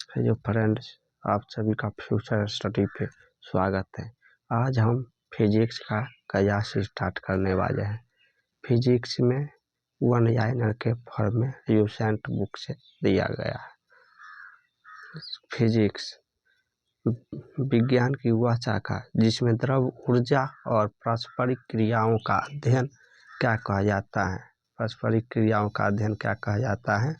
Hello friends, आप सभी का फ्यूचर स्टडी पे स्वागत है। आज हम फिजिक्स का क्लास स्टार्ट करने वाले हैं। फिजिक्स में वन लाइनर के फॉर्म में यूसेंट बुक से दिया गया है। फिजिक्स विज्ञान की वह शाखा जिसमें द्रव ऊर्जा और पारस्परिक क्रियाओं का अध्ययन क्या कहा जाता है। पारस्परिक क्रियाओं का अध्ययन क्या कहा जाता है?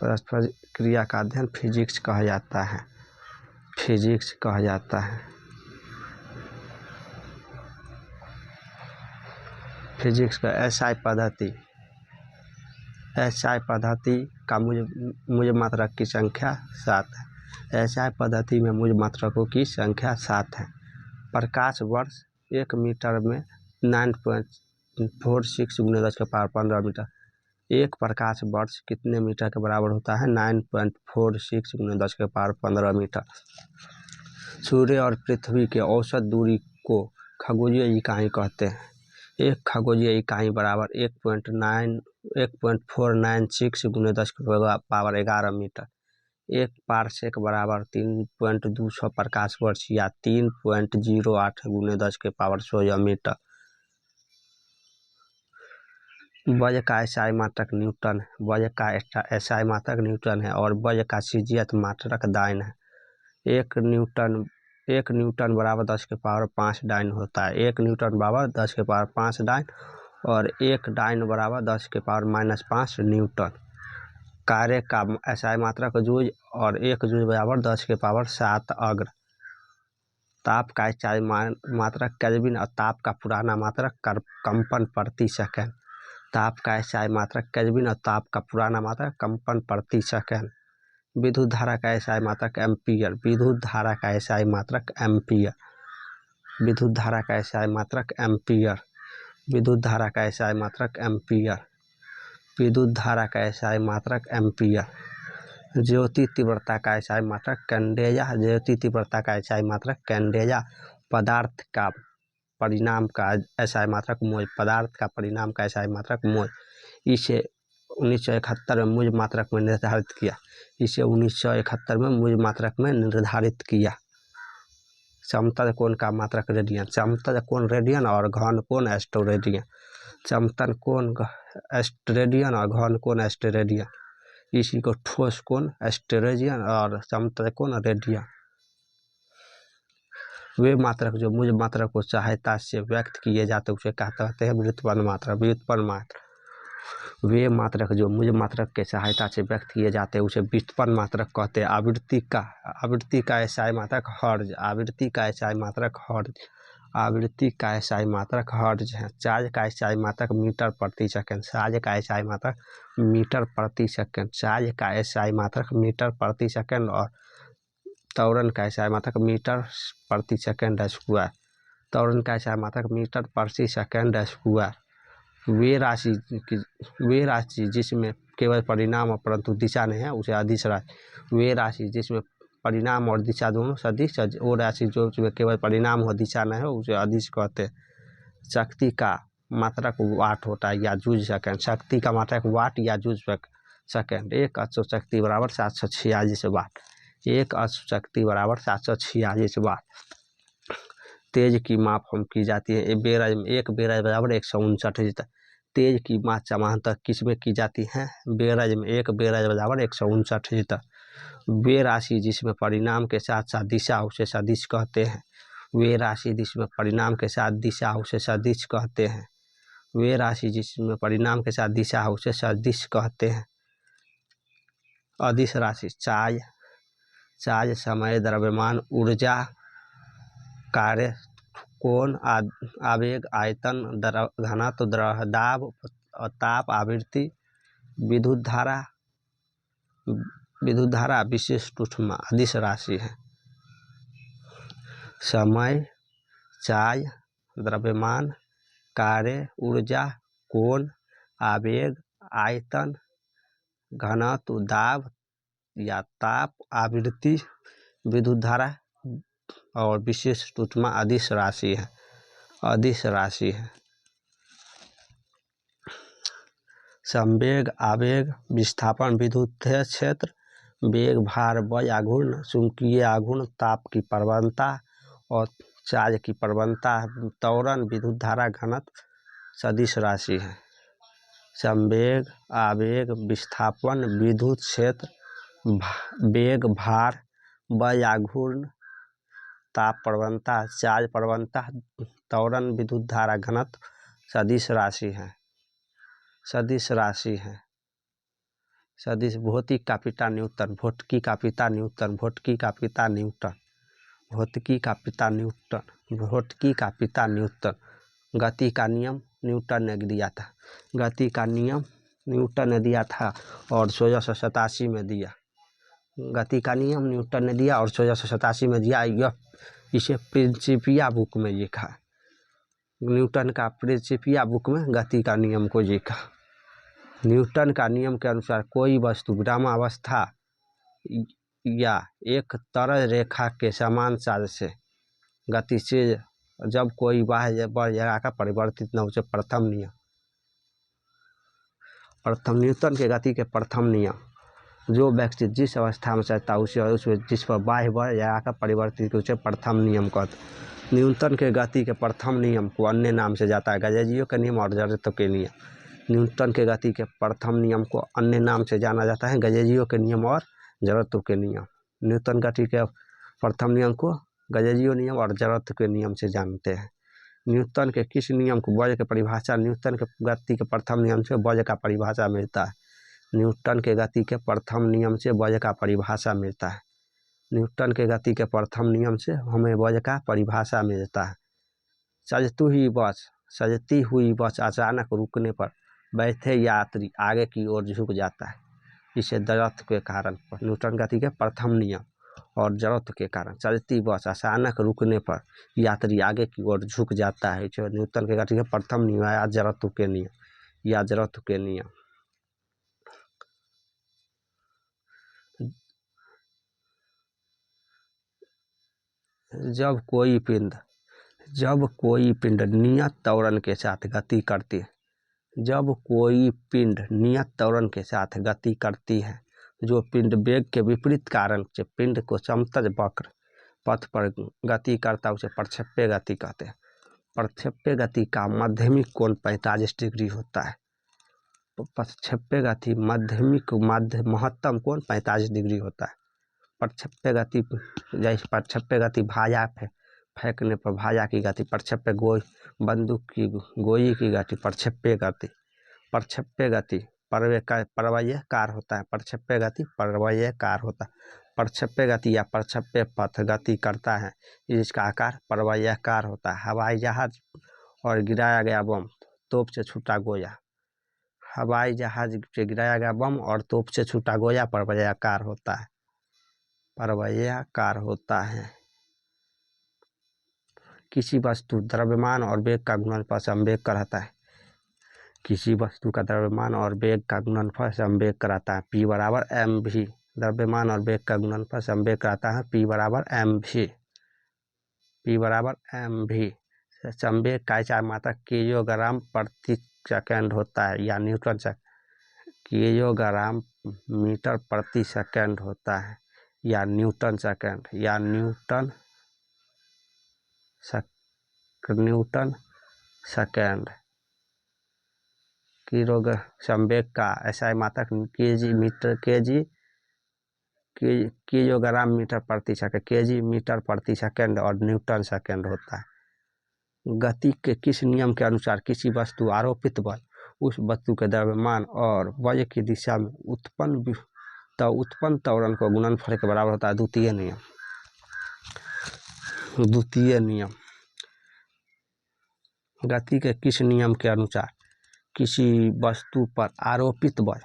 पारस्परिक क्रिया का अध्ययन फिजिक्स कहा जाता है। फिजिक्स कहा जाता है। फिजिक्स का एसआई पद्धति का मूल मात्रक की संख्या 7 है। एसआई पद्धति में मूल मात्रकों की संख्या 7 है। प्रकाश वर्ष 1 मीटर में 9.46 × 10⁻15 मीटर। एक प्रकाश वर्ष कितने मीटर के बराबर होता है? 9.46 × 10⁻15 मीटर। सूर्य और पृथ्वी के औसत दूरी को खगोलीय इकाई कहते हैं। एक खगोलीय इकाई बराबर 1.496 × 10⁻11 मीटर। एक पारसेक बराबर 3.200 प्रकाश वर्ष या 3.08 × 10⁻16 मीटर। वज्र का एसआई मात्रक न्यूटन है। वज्र का एसआई मात्रक न्यूटन है और वज्र का सीजीएच मात्रक डाइन है। एक न्यूटन बराबर 10⁵ डाइन होता है। एक न्यूटन बराबर 10⁵ डाइन और एक डाइन बराबर 10⁻⁻5 न्यूटन। कार्य का एसआई मात्रक जूल और एक जूल बराबर 10⁻7 अग्र। ताप का एसआई मात्रक केल्विन और ताप का पुराना मात्रक कंपन प्रति सेकंड। ताप का एसआई मात्रक केल्विन और ताप का पुराना मात्रक कंपन प्रति सेकंड। विद्युत धारा का एसआई मात्रक एम्पीयर। विद्युत धारा का एसआई मात्रक एम्पीयर। विद्युत धारा का एसआई मात्रक एम्पीयर। विद्युत धारा का एसआई मात्रक एम्पीयर। विद्युत धारा का एसआई मात्रक एम्पीयर। ज्योति तीव्रता का एसआई मात्रक कैंडेला। ज्योति तीव्रता का एसआई मात्रक कैंडेला। पदार्थ का परिणाम का एसआई मात्रक मोल। पदार्थ का परिणाम का एसआई मात्रक मोल। इसे 1971 में मूल मात्रक में निर्धारित किया। इसे 1971 में मूल मात्रक में निर्धारित किया। समतल कोण का मात्रक रेडियन। समतल कोण रेडियन और घन कोण एस्टेरेडियन। समतल कोण एस्टेरेडियन और घन कोण एस्टेरेडियन। इसी को ठोस कोण एस्टेरेडियन और समतल कोण रेडियन। वे मात्रक जो मूल मात्रक को सहायता से व्यक्त किए जाते उसे कहते हैं व्युत्पन्न मात्रक। व्युत्पन्न मात्रक। वे मात्रक जो मूल मात्रक के सहायता से व्यक्त किए जाते हैं उसे व्युत्पन्न मात्रक कहते हैं। आवृत्ति का एसआई मात्रक हर्ट्ज। आवृत्ति का एसआई मात्रक हर्ट्ज। आवृत्ति का एसआई मात्रक हर्ट्ज है। चार्ज का एसआई मात्रक मीटर प्रति सेकंड। चार्ज का एसआई मात्रक मीटर प्रति सेकंड। चार्ज का एसआई मात्रक मीटर प्रति सेकंड और त्वरण का एसआई मात्रक मीटर प्रति सेकंड स्क्वायर। त्वरण का एसआई मात्रक मीटर प्रति सेकंड स्क्वायर। वे राशि जिसमें केवल परिणाम और परंतु दिशा नहीं है उसे अदिश राशि। वे राशि जिसमें परिणाम और दिशा दोनों सदिश, वो राशि जो केवल परिणाम हो दिशा नहीं हो उसे अदिश कहते हैं। शक्ति का मात्रक वाट होता है या जूल सेकंड। शक्ति का मात्रक वाट या जूल सेकंड। एक अश्व शक्ति बराबर 746 वाट। एक अश्व शक्ति बराबर 746 वाट। तेज की माप हम की जाती है एक बेरज बराबर 159 लीटर। तेज की माप समांतर किस में की जाती है? बेरज में। एक बेरज बराबर 159 लीटर। वे राशि जिसमें परिणाम के साथ साथ दिशा उसे सदिश कहते हैं। वे राशि जिसमें परिणाम के साथ दिशा उसे सदिश कहते हैं। वे राशि जिसमें परिणाम के साथ दिशा उसे सदिश कहते हैं। अदिश राशि चार्ज, समय, द्रव्यमान, ऊर्जा, कार्य, कोण, आवेग, आयतन, घनत्व, दाब और ताप, आवृत्ति, विद्युत धारा, विशिष्ट ऊष्मा अदिश राशि है। समय, चार्ज, द्रव्यमान, कार्य, ऊर्जा, कोण, आवेग, आयतन, घनत्व, दाब या ताप, आवृत्ति, विद्युत धारा और विशिष्ट ऊष्मा अदिश राशि है। अदिश राशि है। संवेग, आवेग, विस्थापन, विद्युत क्षेत्र, वेग, भार, बल, आघूर्ण, चुंबकीय आघूर्ण, ताप की प्रवणता और चार्ज की प्रवणता, त्वरण, विद्युत धारा, घनत्व सदिश राशि है। संवेग, आवेग, विस्थापन, विद्युत क्षेत्र, वेग, भार, बल, आघूर्ण, ताप प्रवणता, चार्ज प्रवणता, त्वरण, विद्युत धारा, घनत्व सदिश राशि है। सदिश राशि है। सदिश भौतिक का पिता न्यूटन, भौतिकी का पिता न्यूटन, भौतिकी का पिता न्यूटन, भौतिकी का पिता न्यूटन, भौतिकी का पिता न्यूटन। गति का नियम न्यूटन ने दिया था। गति का नियम न्यूटन ने दिया था और 1687 में दिया। गति का नियम न्यूटन ने दिया और 1687 में दिया। यह इसे प्रिंसिपिया बुक में लिखा। न्यूटन का प्रिंसिपिया बुक में गति का नियम को लिखा। न्यूटन का नियम के अनुसार कोई वस्तु विरामावस्था या एक तरल रेखा के समान चार्ज से गतिशील जब कोई बाह्य बल लगाकर परिवर्तित न हो, उसे प्रथम नियम। प्रथम न्यूटन के गति के प्रथम नियम, जो व्यक्ति जिस अवस्था में चलता है उसे जिस पर बाह्य बल लगाकर परिवर्तित उसे प्रथम नियम कहते। न्यूटन के गति के प्रथम नियम को अन्य नाम से जाता है गैलीलियो के नियम और जड़त्व के नियम। न्यूटन के गति के प्रथम नियम को अन्य नाम से जाना जाता है गैलीलियो के नियम और जड़त्व के नियम। न्यूटन गति के प्रथम नियम को गैलीलियो नियम और जड़त्व के नियम से जानते हैं। न्यूटन के किस नियम को बल की परिभाषा, न्यूटन के गति के प्रथम नियम से बल का परिभाषा मिलता है। न्यूटन के गति के प्रथम नियम से बल का परिभाषा मिलता है। न्यूटन के गति के प्रथम नियम से हमें बल का परिभाषा मिलता है। सजती हुई बस अचानक रुकने पर बैठे यात्री आगे की ओर झुक जाता है, इसे जड़त्व के कारण। न्यूटन गति के प्रथम नियम और जड़त्व के कारण चलती बस अचानक रुकने पर यात्री आगे की ओर झुक जाता है, इसे न्यूटन के गति के प्रथम नियम या जड़त्व के नियम या जड़त्व के नियम। जब कोई पिंड नियत त्वरण के साथ गति करती है, जब कोई पिंड नियत त्वरण के साथ गति करती है, जो पिंड वेग के विपरीत कारण से पिंड को समतल वक्र पथ पर गति करता है, उसे प्रक्षेप्य गति कहते हैं। प्रक्षेप्य गति का माध्यमिक कोण 45 डिग्री होता है। प्रक्षेप्य गति महत्तम कोण 45 डिग्री होता है। प्रक्षेप्य गति जैसे प्रक्षेप्य गति भाला फेंकने पर भाला की गति, प्रक्षेप्य बंदूक की गोली की गति प्रक्षेप्य गति। प्रक्षेप्य गति परवलयकार होता है। प्रक्षेप्य गति परवलयकार होता है। प्रक्षेप्य गति या प्रक्षेप्य पथ गति करता है, इसका आकार परवलयकार होता है। हवाई जहाज और गिराया गया बम, तोप से छूटा गोया। हवाई जहाज से गिराया गया बम और तोप से छूटा गोया परवलयाकार होता है। परवलयाकार होता है। किसी वस्तु द्रव्यमान और वेग का गुणनफल समवेग कराता है। किसी वस्तु का द्रव्यमान और वेग का गुणनफल समवेग कराता है। P बराबर mv। द्रव्यमान और वेग का गुणनफल समवेग कराता है। P बराबर mv। P बराबर mv। समवेग का चार मात्रक किलोग्राम प्रति सेकंड होता है या न्यूटन सेकंड। किलोग्राम मीटर प्रति सेकंड होता है या न्यूटन सेकंड या न्यूटन सेकंड। किलोग्राम संवेग का ऐसा मात्रक केजी मीटर किलोग्राम मीटर प्रति सेकंड, केजी मीटर प्रति सेकंड और न्यूटन सेकंड होता है। गति के किस नियम के अनुसार किसी वस्तु आरोपित बल उस वस्तु के द्रव्यमान और बल की दिशा में उत्पन्न त्वरण को गुणनफल के बराबर होता है। द्वितीय नियम। गति के किस नियम के अनुसार किसी वस्तु पर आरोपित बल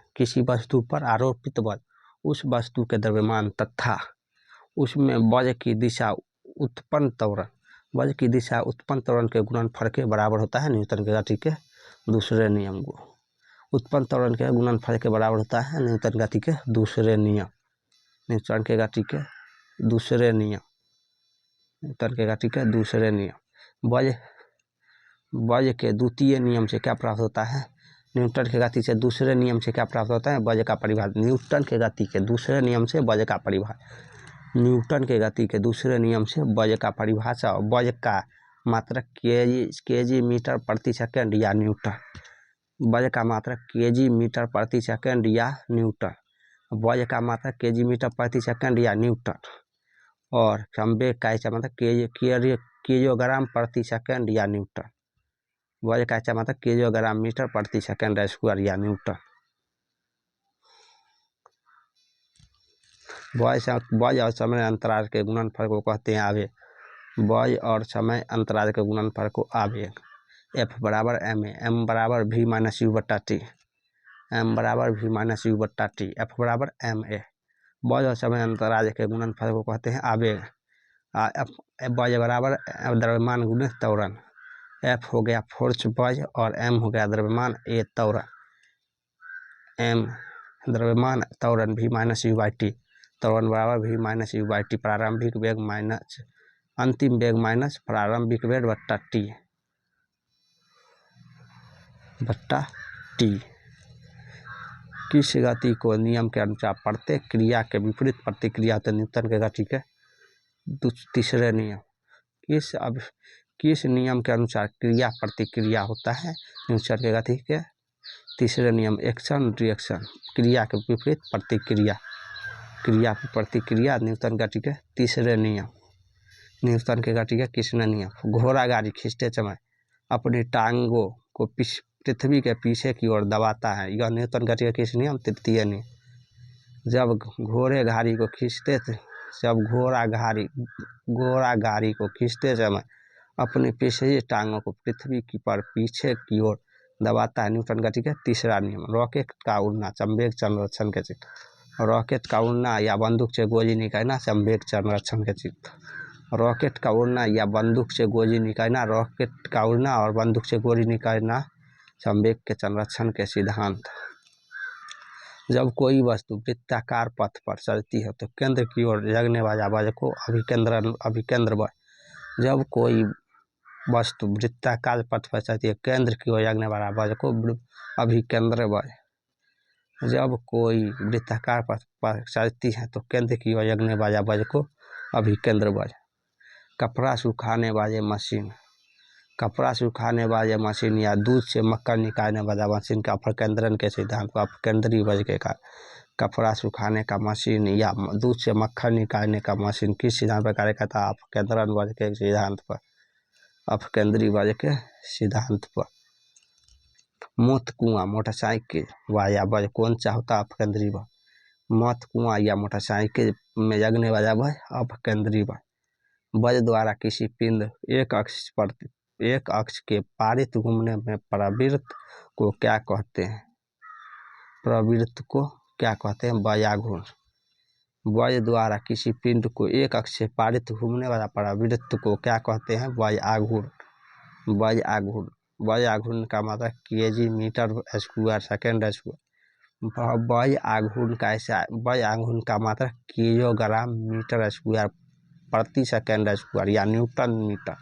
उस वस्तु के द्रव्यमान तथा उसमें बल की दिशा उत्पन्न त्वरण के गुणनफल के बराबर होता है। न्यूटन के गति के दूसरे नियम को उत्पन्न त्वरण के गुणनफल के बराबर होता है। न्यूटन गति के दूसरे नियम। न्यूटन के गति के दूसरे नियम। न्यूटन के गति के दूसरे नियम। बल के द्वितीय नियम से क्या प्राप्त होता है? न्यूटन के गति से दूसरे नियम से क्या प्राप्त होता है? बल का परिभाषा। न्यूटन के गति के दूसरे नियम से बल का परिभाषा। न्यूटन के गति के दूसरे नियम से बल का परिभाषा। और बल का मात्रक केजी मीटर प्रति सेकंड या न्यूटन। बल का मात्रक केजी मीटर प्रति सेकंड या न्यूटन। बल का मात्रक केजी मीटर प्रति सेकंड या न्यूटन। और संवेग का ऐसा मतलब किलोग्राम प्रति सेकंड या न्यूटन। बल का ऐसा मतलब किलोग्राम मीटर प्रति सेकंड स्क्वायर या न्यूटन। बल और समय अंतराल के गुणनफल को कहते हैं आवेग। बल और समय अंतराल के गुणनफल को आवेग। F बराबर ma, m बराबर v माइनस यू बट्टा टी, m बराबर v माइनस यू बट्टा टी, F बराबर ma। बल और समय अंतराल के गुणनफल को कहते हैं आवेग। बल बराबर द्रव्यमान गुणित त्वरण। F हो गया फोर्स बल और m हो गया द्रव्यमान a त्वरण। m द्रव्यमान त्वरण v minus you by T. त्वरण बराबर v minus you by T. प्रारंभिक वेग माइनस अंतिम वेग माइनस प्रारंभिक वेग बट्टा टी। किस गति को नियम के अनुसार प्रत्येक क्रिया के विपरीत प्रतिक्रिया होती है? न्यूटन के गति के तीसरे नियम। किस नियम के अनुसार क्रिया प्रतिक्रिया होता है? न्यूटन के गति के तीसरे नियम। एक्शन रिएक्शन, क्रिया के विपरीत प्रतिक्रिया। क्रिया की प्रतिक्रिया न्यूटन गति के तीसरे नियम। न्यूटन के गति के किसने नियम? घोड़ा गाड़ी खींचते समय अपनी टांगों को पृथ्वी के पीछे की ओर दबाता है। यह न्यूटन गति का किस नियम? तृतीय नियम। जब घोड़ा गाड़ी को खींचते समय अपनी पिछली टांगों को पृथ्वी की पर पीछे की ओर दबाता है। न्यूटन गति का तीसरा नियम। रॉकेट का उड़ना संवेग संरक्षण के चित्र। रॉकेट का उड़ना या बंदूक से गोली निकालना संवेग संरक्षण के चित्र। रॉकेट का उड़ना या बंदूक से गोली निकालना, रॉकेट का उड़ना और बंदूक से गोली निकालना संवेग के संरक्षण के सिद्धांत। जब कोई वस्तु वृत्ताकार पथ पर चलती है तो केंद्र की ओर लगने वाला बल को अभिकेंद्र बल। जब कोई वस्तु वृत्ताकार पथ पर चलती है केंद्र की ओर लगने वाला बल को अभिकेंद्र बल। जब कोई वृत्ताकार पथ पर चलती है तो केंद्र की ओर लगने वाला बल को अभिकेंद्र बल। कपड़ा सुखाने वाले मशीन। कपड़ा सुखाने वाले मशीन या दूध से मक्खन निकालने वाला मशीन का अपकेंद्रण के सिद्धांत को अपकेंद्री बल के कारण। कपड़ा सुखाने का मशीन या दूध से मक्खन निकालने का मशीन किस सिद्धांत पर कार्य करता है? अपकेंद्रण बल के सिद्धांत पर, अपकेंद्री बल के सिद्धांत पर। मोत कुआं मोटरसाइकिल वाला बल कौन सा होता है? अपकेंद्री बल। मौत कुआं या मोटरसाइकिल में लगने वाला बल अपकेंद्री बल। बल द्वारा किसी पिंड एक अक्ष के पारित घूमने में प्रवृत्त को क्या कहते हैं? प्रवृत्त को क्या कहते हैं? बयाघूर्ण। बल द्वारा किसी पिंड को एक अक्ष से पारित घूमने वाला प्रवृत्त को क्या कहते हैं? बयाघूर्ण। बयाघूर्ण का मतलब KG metre square second square. बयाघूर्ण का मतलब किलोग्राम मीटर स्क्वायर प्रति सेकंड स्क्वायर या न्यूटन मीटर।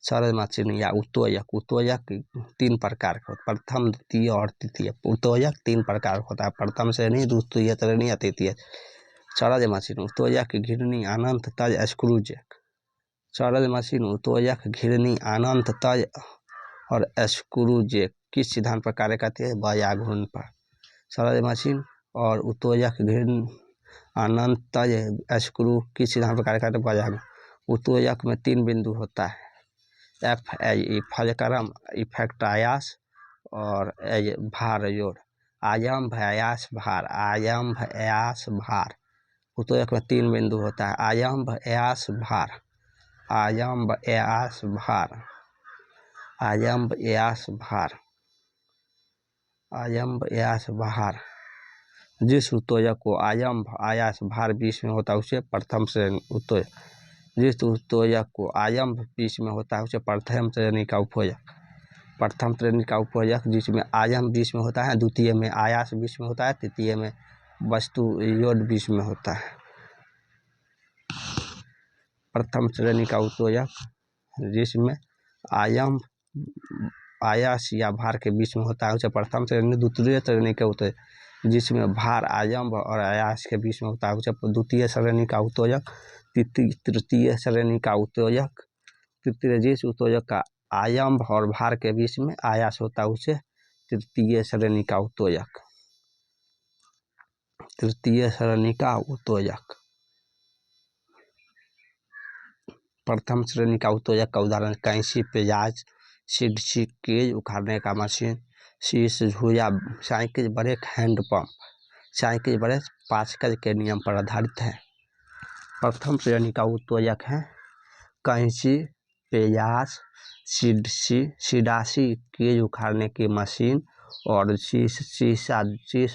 सरल मशीन या उत्तोलक तीन प्रकार का होता है। प्रथम, द्वितीय और तृतीय। उत्तोलक तीन प्रकार का होता है। प्रथम श्रेणी, द्वितीय श्रेणी या तृतीय। सरल मशीन, उत्तोलक, घिरनी, अनंत तल, स्क्रू जैक। सरल मशीन, उत्तोलक, घिरनी, अनंत तल और स्क्रू जैक किस सिद्धांत पर कार्य करते हैं? बयाघूर्ण पर। सरल मशीन और उत्तोलक, घिरनी, अनंत तल, स्क्रू किस सिद्धांत पर कार्य करते हैं? बयाघूर्ण। उत्तोलक में तीन बिंदु होता है। F फलक्रम, इफेक्ट आयास और भार जोड़। आयाम्भ, आयास, भार। आयाम्भ, आयास, भार। उत्तोलक में तीन बिंदु होता है। आयाम्भ, आयास, भार। आयाम्भ, आयास, भार। आयाम्भ, आयास, भार। आयाम्भ, आयास, भार। जिस उत्तोलक को आयाम्भ, आयास, भार बीच में होता है उसे प्रथम श्रेणी उत्तोलक। जिस उत्तोलक को आयाम्भ बीच में होता है उसे प्रथम श्रेणी का उपयोजक। प्रथम श्रेणी का उपयोजक जिसमें आयाम्भ बीच में होता है, द्वितीय में आयास बीच में होता है, तृतीय में वस्तु योड बीच में होता है। प्रथम श्रेणी का उत्तेजक जिसमें आयास या भार के बीच में होता है उसे प्रथम श्रेणी। द्वितीय श्रेणी के उत्तेजक जिसमें भार आयम्भ और आयास के बीच में होता है उसे द्वितीय श्रेणी का उत्तेजक। तृतीय श्रेणी का उत्तेजक तृतीय जिस उत्तेजक का आयम्भ और भार के बीच में आयास होता है उसे तृतीय श्रेणी का उत्तेजक। तृतीय श्रेणी का उत्तेजक। प्रथम श्रेणी का उत्तेजक का उदाहरण कैंची, पेजाज, सीढ़ी, केज उखाड़ने का मशीन, शीश, झूया, cycle, brake, handpump. Cycle brake Pascal के नियम पर आधारित है। प्रथम श्रेणी का उत्तेजक है कैंची, पेजाज, सीढ़ी, केज उखाड़ने की मशीन और शीश,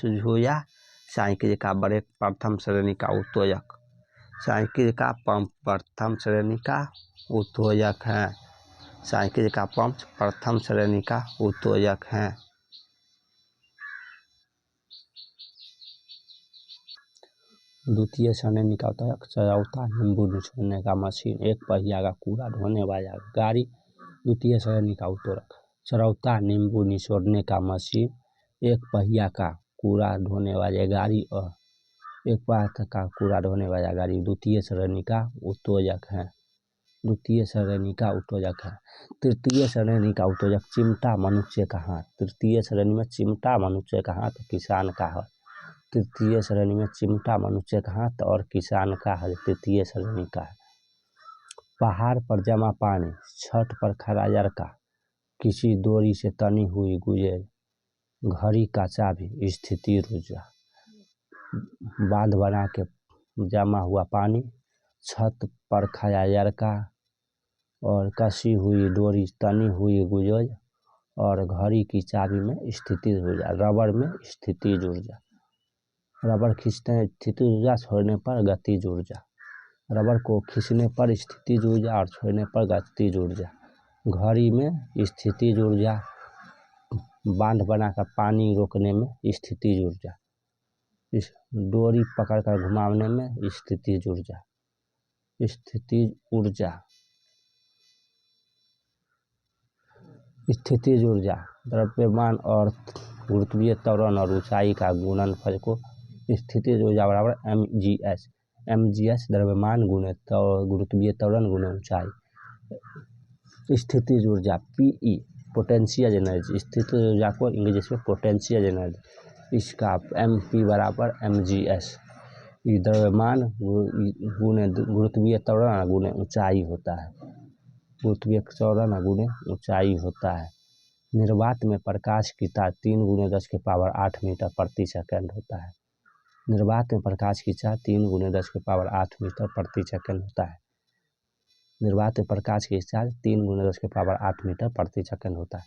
झूया, साइकिल का ब्रेक। प्रथम श्रेणी का उत्तेजक। साइकिल का पंप प्रथम श्रेणी का उत्तेजक है। साइकिल का पंप प्रथम श्रेणी का उत्तेजक है। द्वितीय श्रेणी का उत्तेजक चरौता, नींबू निचोड़ने का मशीन, एक पहिया का कूड़ा ढोने वाला गाड़ी। द्वितीय श्रेणी का उत्तेजक चरौता, नींबू निचोड़ने का मशीन, एक पहिया का कूड़ा ढोने वाली गाड़ी और एक पहिया का कूड़ा ढोने वाला गाड़ी द्वितीय श्रेणी का उत्तेजक है। द्वितीय श्रेणी का उत्तेजक है। तृतीय श्रेणी का उत्तेजक चिमटा, मनुष्य का हाथ। तृतीय श्रेणी में चिमटा, मनुष्य का हाथ, किसान का हल। तृतीय श्रेणी में चिमटा, मनुष्य का हाथ और किसान का हल तृतीय श्रेणी का है। पहाड़ पर जमा पानी, छत पर खड़ा लड़का, किसी डोरी से तनी हुई गुजर, घड़ी का चाबी, स्थिति ऊर्जा। बांध बना के जमा हुआ पानी, छत पर खड़ा लड़का और कसी हुई डोरी, तनी हुई गुजर और घड़ी की चाबी में स्थिति ऊर्जा। रबड़ में स्थिति ऊर्जा। रबड़ खींचते स्थिति ऊर्जा, छोड़ने पर गति ऊर्जा। रबड़ को खींचने पर स्थिति ऊर्जा और छोड़ने पर गति ऊर्जा। घड़ी में स्थिति ऊर्जा, बांध बनाकर पानी रोकने में स्थिति ऊर्जा, इस डोरी पकड़कर घुमाने में स्थिति ऊर्जा। स्थिति ऊर्जा। स्थिति ऊर्जा द्रव्यमान और गुरुत्वीय त्वरण और ऊंचाई का गुणनफल को स्थिति ऊर्जा बराबर mgs। mgs द्रव्यमान गुणे गुरुत्वीय त्वरण गुणे ऊंचाई। स्थिति ऊर्जा pe पोटेंशियल एनर्जी। स्थिति ऊर्जा को इंग्लिश में पोटेंशियल एनर्जी, इसका mp बराबर mgs। द्रव्यमान गुणे गुरुत्वीय त्वरण गुणे ऊंचाई होता है। गुरुत्वीय त्वरण गुणे ऊंचाई होता है। निर्वात में प्रकाश की तार 3 × 10⁸ मीटर प्रति सेकंड होता है। निर्वात में प्रकाश की तार 3 × 10⁸ मीटर प्रति सेकंड होता है। निर्वात में प्रकाश की तार 3 × 10⁸ मीटर प्रति सेकंड होता है।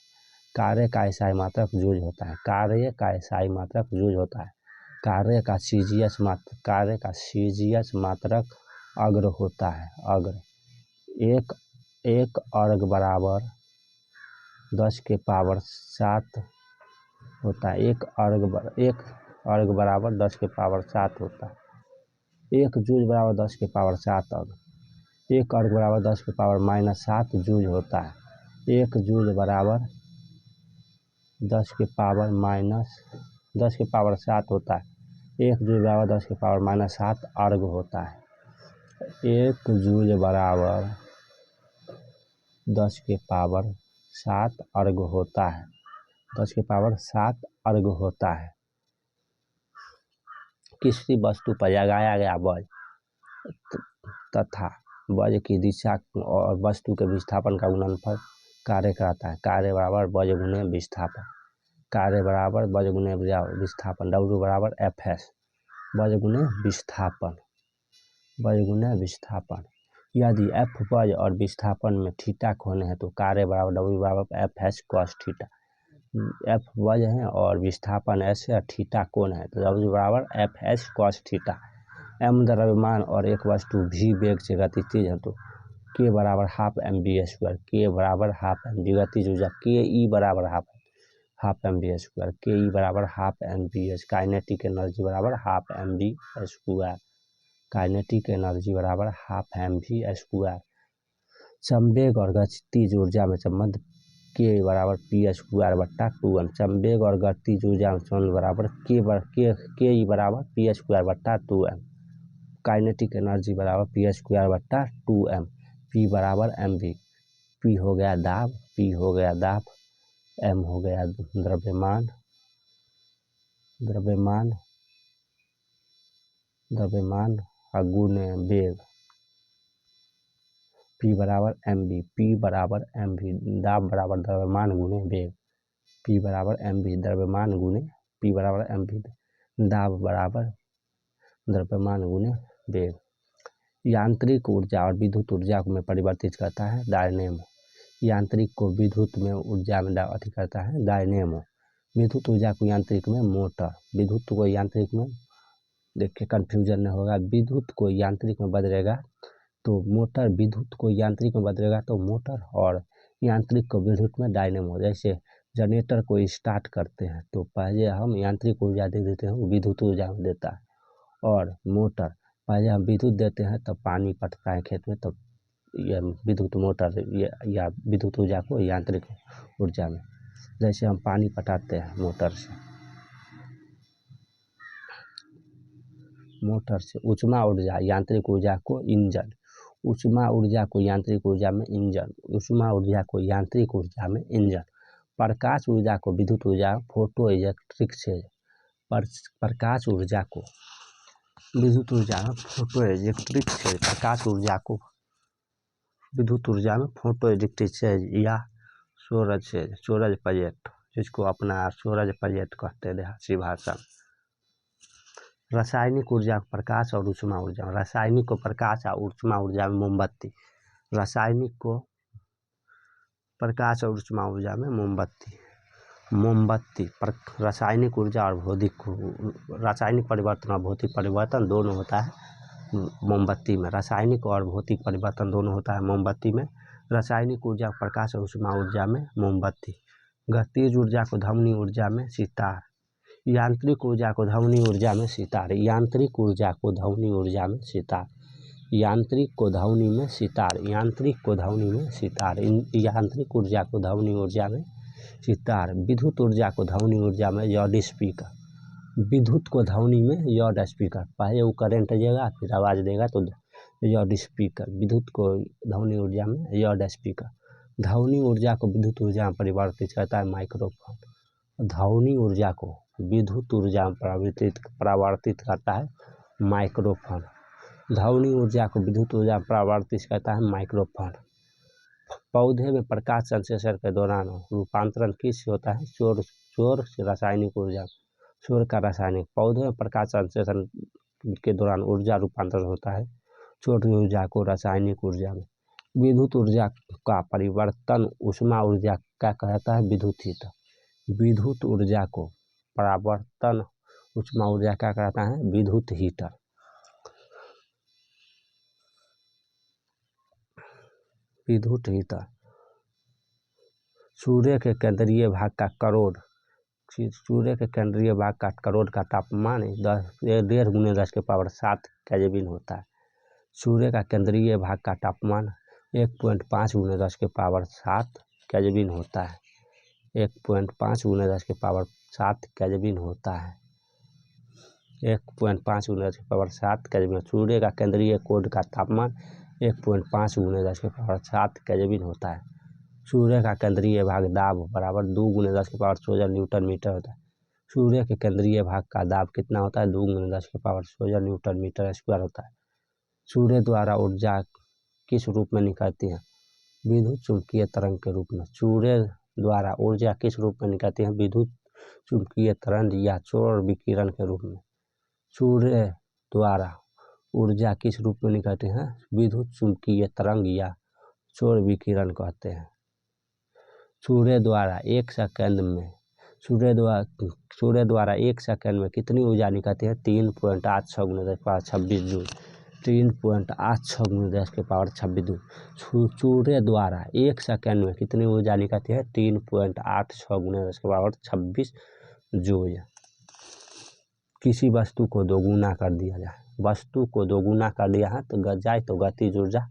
कार्य का SI मात्रक जूल होता है। कार्य का SI मात्रक जूल होता है। कार्य का CGS मात्रक अग्र होता है। अग्र एक अर्ग बराबर 10⁻7 होता है। एक अर्ग बराबर 10⁻7 होता है। 1 जूल बराबर 10⁻7 अर्ग। 1 अर्ग बराबर 10⁻−7 जूल होता है। 1 जूल बराबर 10⁻7 होता है। 1 जूल बराबर 10⁻−7 अर्ग होता है। 1 जूल बराबर 10⁻7 अर्ग होता है। 10⁻7 अर्ग होता है। किसी वस्तु पर लगाया गया बल तथा बल की दिशा और वस्तु के विस्थापन का गुणनफल कार्य कहता है। कार्य बराबर बल गुणे विस्थापन। कार्य बराबर बल गुणे विस्थापन। W बराबर Fs। बल गुणे विस्थापन। बल गुणे विस्थापन। यदि F बल और विस्थापन में थीटा कोण है तो कार्य बराबर W बराबर Fs cos थीटा। F बल है और विस्थापन S है, थीटा कोण है तो W बराबर Fs cos थीटा। m द्रव्यमान और एक वस्तु v वेग से गतिशील है तो k बराबर ½ mv²। k बराबर ½ mv गतिज ऊर्जा ke बराबर ½ half M V square, K E बराबर half M V H, kinetic energy बराबर half M V square, kinetic energy बराबर हाफ एम वी स्क्वायर। संवेग और गतिज ऊर्जा में संबंध के बराबर पी स्क्वायर बट्टा 2m, संवेग और गतिज ऊर्जा में संबंध बराबर के ई बराबर पी स्क्वायर बट्टा 2m, काइनेटिक एनर्जी बराबर पी स्क्वायर बट्टा 2m, पी बराबर एम वी, पी हो गया दाब, पी हो गया दाब, एम हो गया द्रव्यमान, द्रव्यमान, द्रव्यमान और गुणे वेग, पी बराबर एम वी, पी बराबर एम वी, दाब बराबर द्रव्यमान गुणे वेग, पी बराबर एम वी, द्रव्यमान गुणे, पी बराबर एम वी, दाब बराबर द्रव्यमान गुणे वेग। यांत्रिक ऊर्जा और विद्युत ऊर्जा में परिवर्तित करता है डायनेमो, यांत्रिक को विद्युत में ऊर्जा में अति करता है डायनेमो, विद्युत ऊर्जा को यांत्रिक में मोटर, विद्युत को यांत्रिक में, देखिए कन्फ्यूजन नहीं होगा, विद्युत को यांत्रिक में बदलेगा तो मोटर, विद्युत को यांत्रिक में बदलेगा तो मोटर, और यांत्रिक को विद्युत में डायनेमो। जैसे जनरेटर को स्टार्ट करते हैं तो पहले हम यांत्रिक ऊर्जा दे देते हैं, विद्युत ऊर्जा में देता है, और मोटर पहले हम विद्युत देते हैं तब पानी पटता है खेत में, तब यह विद्युत मोटर या विद्युत ऊर्जा को यांत्रिक ऊर्जा में, जैसे हम पानी पटाते हैं मोटर से ऊष्मा ऊर्जा यांत्रिक ऊर्जा को इंजन, ऊष्मा ऊर्जा को यांत्रिक ऊर्जा में इंजन, ऊष्मा ऊर्जा को यांत्रिक ऊर्जा में इंजन, प्रकाश ऊर्जा को विद्युत ऊर्जा फोटो इलेक्ट्रिक से, प्रकाश ऊर्जा को विद्युत ऊर्जा में फोटो इलेक्ट्रिक से, प्रकाश ऊर्जा को विद्युत ऊर्जा में फोटो इलेक्ट्रिक से या सूरज से, सूरज प्लेट, जिसको अपना सूरज प्लेट कहते हैं देहाती भाषा। रासायनिक ऊर्जा प्रकाश और ऊष्मा ऊर्जा, रासायनिक को प्रकाश और ऊष्मा ऊर्जा में मोमबत्ती, रासायनिक को प्रकाश और ऊष्मा ऊर्जा में मोमबत्ती, मोमबत्ती रासायनिक ऊर्जा और भौतिक, रासायनिक परिवर्तन और भौतिक परिवर्तन दोनों होता है मोमबत्ती में, रासायनिक और भौतिक परिवर्तन दोनों होता है मोमबत्ती में, रासायनिक ऊर्जा प्रकाश और ऊष्मा ऊर्जा में मोमबत्ती। गतिज ऊर्जा को ध्वनि ऊर्जा में सितार, यांत्रिक ऊर्जा को ध्वनि ऊर्जा में सितार, यांत्रिक ऊर्जा को ध्वनि ऊर्जा में सितार, यांत्रिक को ध्वनि में सितार, यांत्रिक को ध्वनि में सितार, यांत्रिक ऊर्जा को ध्वनि ऊर्जा में सितार। विद्युत ऊर्जा को ध्वनि ऊर्जा में लाउड स्पीकर, विद्युत को ध्वनि में लाउड स्पीकर, पहले वो करंट देगा फिर आवाज़ देगा तो लाउड स्पीकर, विद्युत को ध्वनि ऊर्जा में लाउड स्पीकर। ध्वनि ऊर्जा को विद्युत ऊर्जा में परिवर्तित करता है माइक्रोफोन, ध्वनि ऊर्जा को विद्युत ऊर्जा में परिवर्तित करता है माइक्रोफोन, ध्वनि ऊर्जा को विद्युत ऊर्जा में परिवर्तित करता है माइक्रोफोन। पौधे में प्रकाश संश्लेषण के दौरान रूपांतरण किस होता है, शोर से रासायनिक ऊर्जा, शोर का रासायनिक, पौधे में प्रकाश संश्लेषण के दौरान ऊर्जा रूपांतरण होता है शोर ऊर्जा को रासायनिक ऊर्जा में। विद्युत ऊर्जा का परिवर्तन ऊष्मा ऊर्जा क्या कहता है, विद्युत हीटर, विद्युत ऊर्जा को परावर्तन ऊष्मा ऊर्जा क्या कहता है, विद्युत हीटर। विद्युत हीटर सूर्य के केंद्रीय भाग का करोड़, सूर्य के केंद्रीय भाग का करोड़ का तापमान 1.5 × 10⁻⁷ होता है। सूर्य का केंद्रीय भाग का तापमान 1.5 × 10⁻⁷ होता है, 1.5 × 10⁻⁷ होता है, 1.5 × 10⁻⁷। सूर्य का केंद्रीय कोण का तापमान 1.5 × 10⁻⁷ होता है। सूर्य का केंद्रीय भाग दाब बराबर 2 × 10⁻16 न्यूटन मीटर होता है। सूर्य के केंद्रीय भाग का दाब कितना होता है, 2 × 10⁻16 न्यूटन मीटर स्क्वायर होता है। सूर्य द्वारा ऊर्जा किस रूप में निकलती है, विद्युत चुंबकीय तरंग के रूप में। सूर्य द्वारा ऊर्जा किस रूप में निकलती है, विद्युत चुंबकीय तरंग या सौर विकिरण के रूप में। सूर्य द्वारा ऊर्जा किस रूप में निकलती है, विद्युत चुंबकीय तरंग या सौर विकिरण कहते हैं। सूर्य द्वारा एक सेकंड में, सूर्य द्वारा एक सेकंड में कितनी ऊर्जा निकलती है, 3.86 × 10⁻26 जूल। 3.86 × 10⁻26 छुरछुरे द्वारा 1 सेकंड में कितनी ऊर्जा निकलती है? 3.86 × 10⁻26 जूल। किसी वस्तु को दोगुना कर दिया जाए, वस्तु को दोगुना कर दिया है तो गतिज ऊर्जा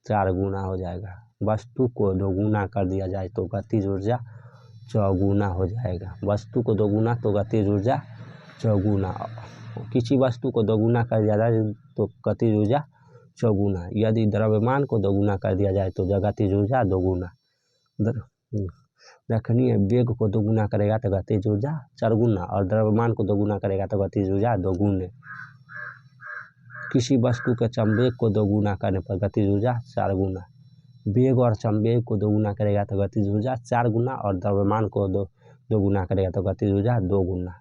4 गुना हो जाएगा। वस्तु को दोगुना कर दिया जाए तो गतिज ऊर्जा चौगुना हो जाएगा। वस्तु को दोगुना तो गतिज ऊर्जा चौगुना। किसी वस्तु को दोगुना कर दिया जाए तो गतिज ऊर्जा चौगुना। यदि द्रव्यमान को दोगुना कर दिया जाए तो गतिज ऊर्जा दोगुना। देखनिए, वेग को दोगुना करेगा तो गतिज ऊर्जा 4 गुना और द्रव्यमान को दोगुना करेगा तो गतिज ऊर्जा 2 गुने। किसी वस्तु के संवेग को दोगुना करने पर गतिज ऊर्जा 4 गुना। वेग और संवेग को दोगुना करेगा तो गतिज ऊर्जा 4 गुना और द्रव्यमान को दोगुना करेगा तो गतिज ऊर्जा 2 गुना।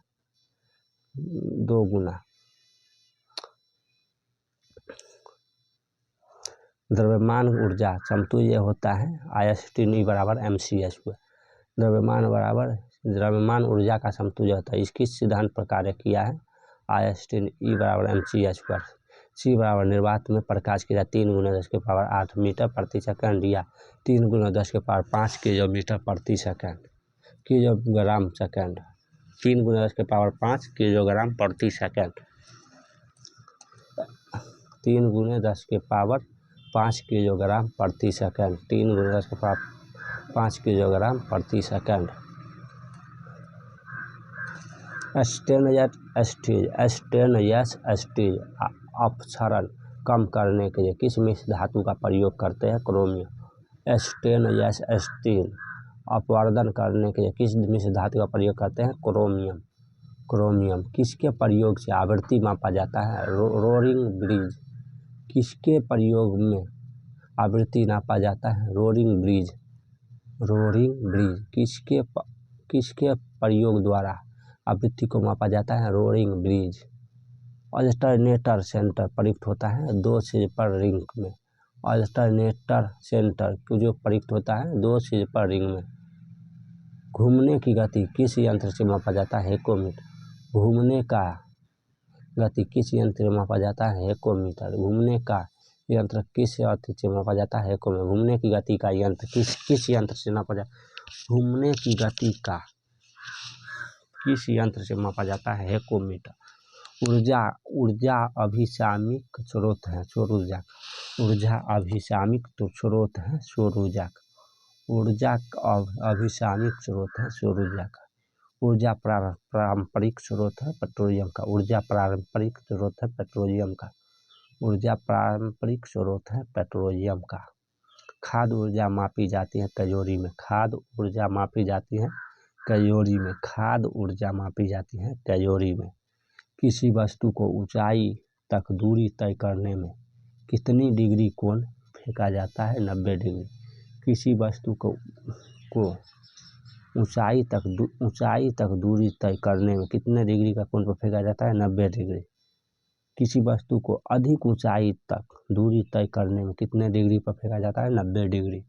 द्रव्यमान ऊर्जा समतुल्य होता है Einstein E = mc²। द्रव्यमान ऊर्जा का समतुल्य होता है। इसकी सिद्धांत प्रकार किया है Einstein E = mc²। c बराबर निर्वात में प्रकाश की 3 × 10⁸ मीटर प्रति सेकंड या 3 × 10⁵ किलोमीटर प्रति सेकंड। किलोग्राम सेकंड 3 × 10⁵ किलोग्राम प्रति सेकंड। 3 × 10⁵ किलोग्राम प्रति सेकंड। 3 × 10⁵ किलोग्राम प्रति सेकंड। स्टेनलेस स्टील अपक्षरण कम करने के लिए किस मिश्र धातु का प्रयोग करते हैं? क्रोमियम। स्टेनलेस स्टील अपवर्धन करने के लिए किस मिश्र धातु का प्रयोग करते हैं? क्रोमियम। किसके प्रयोग से आवृत्ति मापा जाता है? Roaring bridge. किसके प्रयोग में आवृत्ति नापा जाता है? Roaring bridge. किसके प्रयोग द्वारा आवृत्ति को मापा जाता है? Roaring bridge. अल्टरनेटर सेंटर प्रयुक्त होता है 2 चीज पर रिंग में। अल्टरनेटर सेंटर जो प्रयुक्त होता है 2 चीज पर रिंग में। घूमने की गति किस यंत्र से मापा जाता है? हेकोमीटर। घूमने का गति किस यंत्र से मापा जाता है? हेकोमीटर। घूमने का यंत्र किस यंत्र से मापा जाता है? हेकोमीटर। घूमने की गति का यंत्र किस यंत्र से मापा जाता है? घूमने की गति का किस यंत्र से मापा जाता है? हेकोमीटर। ऊर्जा अभिसामिक स्रोत है सौर ऊर्जा का। ऊर्जा अभिसामिक तो स्रोत है सौर ऊर्जा का। ऊर्जा अभिसामिक स्रोत है सौर ऊर्जा का। ऊर्जा पारंपरिक स्रोत है पेट्रोलियम का। ऊर्जा पारंपरिक स्रोत है पेट्रोलियम का। ऊर्जा पारंपरिक स्रोत है पेट्रोलियम का। खाद्य ऊर्जा मापी जाती है कैलोरी में। खाद्य ऊर्जा मापी जाती है कैलोरी में। खाद्य ऊर्जा मापी जाती है कैलोरी में। किसी वस्तु को ऊंचाई तक दूरी तय करने में कितनी डिग्री कोण फेंका जाता है? 90 डिग्री। किसी वस्तु को ऊंचाई तक दूरी तय करने में कितने डिग्री का कोण पर फेंका जाता है? 90 डिग्री। किसी वस्तु को अधिक ऊंचाई तक दूरी तय करने में कितने डिग्री पर फेंका जाता है? 90 डिग्री।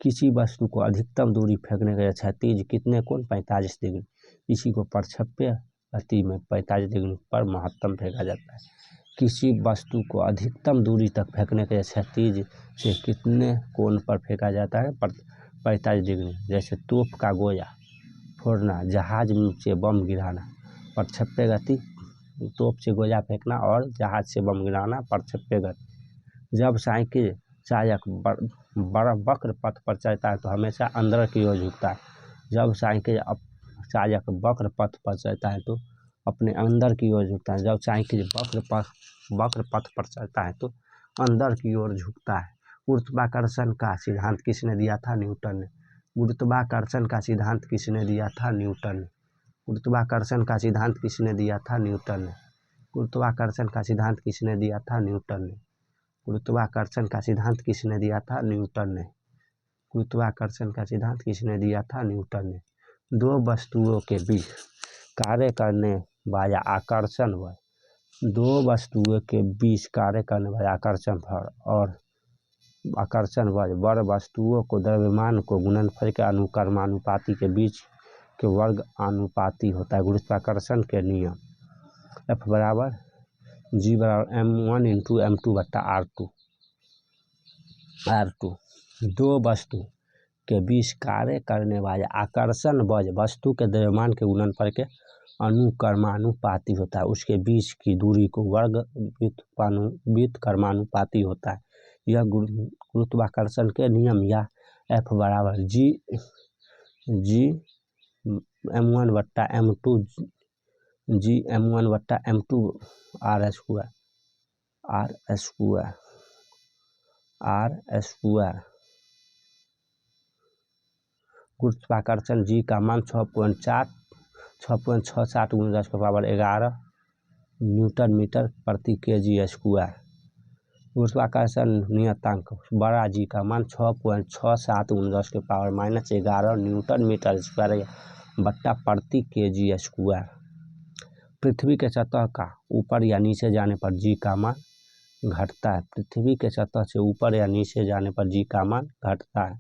किसी वस्तु को अधिकतम दूरी फेंकने के लिए क्षैतिज कितने कोण? 45 डिग्री। किसी को प्रक्षेप्य गति में 45 डिग्री पर महत्तम फेंका जाता है। किसी वस्तु को अधिकतम दूरी तक फेंकने के लिए क्षैतिज से कितने कोण पर फेंका जाता है? 45 डिग्री। जैसे तोप का गोला फोड़ना, जहाज से बम गिराना। प्रक्षेप्य गति तोप से गोला फेंकना और जहाज से बम गिराना प्रक्षेप्य गति। जब साइकिल चालक वक्र पथ पर चलता है तो हमेशा अंदर की ओर झुकता है। जब साइकिल चालक वक्र पथ पर चलता है तो अपने अंदर की ओर झुकता है। जब साइकिल वक्र पथ पर चलता है तो अंदर की ओर झुकता है। गुरुत्वाकर्षण का सिद्धांत किसने दिया था? न्यूटन ने। गुरुत्वाकर्षण का सिद्धांत किसने दिया था? न्यूटन ने। गुरुत्वाकर्षण का सिद्धांत किसने दिया था? न्यूटन ने। गुरुत्वाकर्षण का सिद्धांत किसने दिया था? न्यूटन ने। गुरुत्वाकर्षण का सिद्धांत किसने दिया था? न्यूटन ने। गुरुत्वाकर्षण का सिद्धांत किसने दिया था? न्यूटन ने। दो वस्तुओं के बीच कार्य करने वाला आकर्षण बल, दो वस्तुओं के बीच कार्य करने वाला आकर्षण बल बड़ वस्तुओं को द्रव्यमान को गुणनफल के अनुक्रमानुपाती के बीच के वर्ग अनुपाती होता है। गुरुत्वाकर्षण के नियम F = जी बराबर m1 इंटू m2 बट्टा r2। दो वस्तु के बीच कार्य करने वाले आकर्षण बल वस्तु के द्रव्यमान के गुणनफल के अनुक्रमानुपाती होता है। उसके बीच की दूरी को वर्ग व्युत्क्रमानुपाती होता है। यह गुरुत्वाकर्षण के नियम या F बराबर जी m1 बट्टा m2 जी m1 बट्टा m2 r स्क्वायर। गुरुत्वाकर्षण जी का मान 6.67 × 10⁻11 न्यूटन मीटर प्रति kg स्क्वायर। गुरुत्वाकर्षण नियतांक बड़ा जी का मान 6.67 × 10⁻11 न्यूटन मीटर स्क्वायर बट्टा प्रति kg स्क्वायर। पृथ्वी के सतह का ऊपर या नीचे जाने पर जी का मान घटता है। पृथ्वी के सतह से ऊपर या नीचे जाने पर जी का मान घटता है।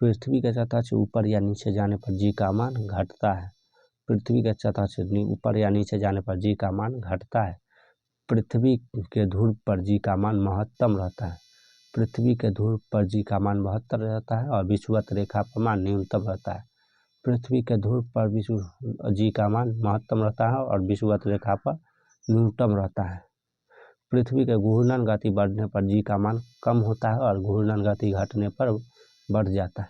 पृथ्वी के सतह से ऊपर या नीचे जाने पर जी का मान घटता है। पृथ्वी के सतह से ऊपर या नीचे जाने पर जी का मान घटता है। पृथ्वी के ध्रुव पर जी का मान महत्तम रहता है। पृथ्वी के ध्रुव पर जी का मान 72 रहता है और विषुवत रेखा पर मान न्यूनतम रहता है। पृथ्वी के ध्रुव पर जी का मान महत्तम रहता है और विषुवत रेखा पर न्यूनतम रहता है। पृथ्वी के घूर्णन गति बढ़ने पर जी का मान कम होता है और घूर्णन गति घटने पर बढ़ जाता है।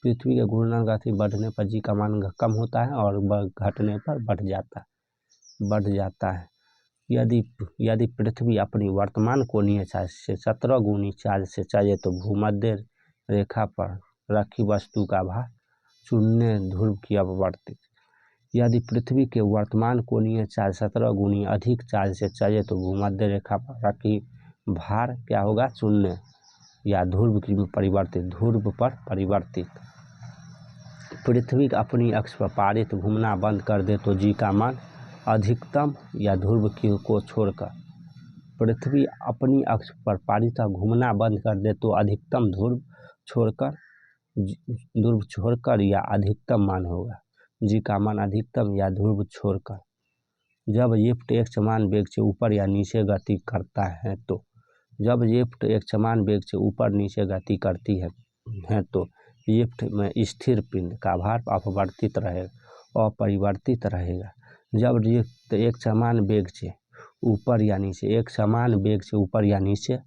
पृथ्वी के घूर्णन गति बढ़ने पर जी का मान कम होता है और घटने पर बढ़ जाता है। यदि पृथ्वी अपनी वर्तमान कोणीय चार्ज से 17 गुनी चार्ज से चले तो भूमध्य रेखा पर रखी वस्तु का भार शून्य ध्रुव की अपवर्तित। यदि पृथ्वी के वर्तमान कोणीय चार्ज 17 गुनी अधिक चार्ज से चले तो भूमध्य रेखा पर रखी भार क्या होगा? शून्य या ध्रुव पर परिवर्तित। पृथ्वी अपनी अक्ष पर पारित घूमना बंद कर दे तो जी का मान अधिकतम या ध्रुव को छोड़कर। पृथ्वी अपनी अक्ष पर पारित घूमना बंद कर दे तो अधिकतम ध्रुव छोड़कर या अधिकतम मान होगा। जी का मान अधिकतम या ध्रुव छोड़कर। जब लिफ्ट एक समान वेग से ऊपर या नीचे गति करता है तो लिफ्ट में स्थिर पिंड का भार अपरिवर्तित रहेगा। जब लिफ्ट एक समान वेग से ऊपर या नीचे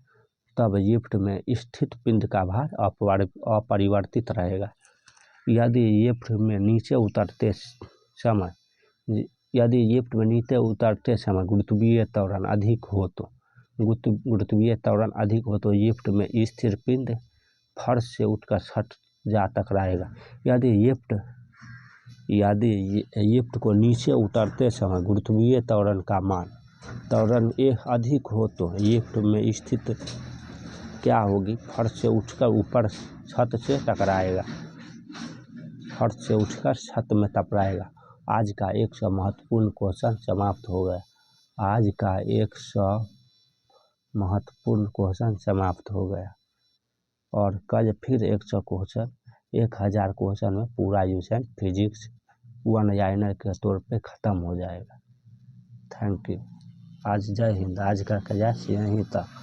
तब लिफ्ट में स्थित पिंड का भार अपरिवर्तित रहेगा। यदि लिफ्ट में नीचे उतरते समय गुरुत्वीय त्वरण अधिक हो तो लिफ्ट में स्थिर पिंड फर्श से उठकर छत जा टकराएगा। यदि लिफ्ट को नीचे उतरते समय गुरुत्वीय त्वरण का मान अधिक हो तो लिफ्ट में स्थित क्या होगी? फर्श से उठकर ऊपर छत में टकराएगा। आज का 100 महत्वपूर्ण क्वेश्चन समाप्त हो गया। और कल फिर 100 क्वेश्चन 1000 क्वेश्चन में पूरा यूसेंट फिजिक्स 1 लाइनर के तौर पे ख़त्म हो जाएगा। Thank you. आज जय हिंद। आज का क्लास यहीं तक।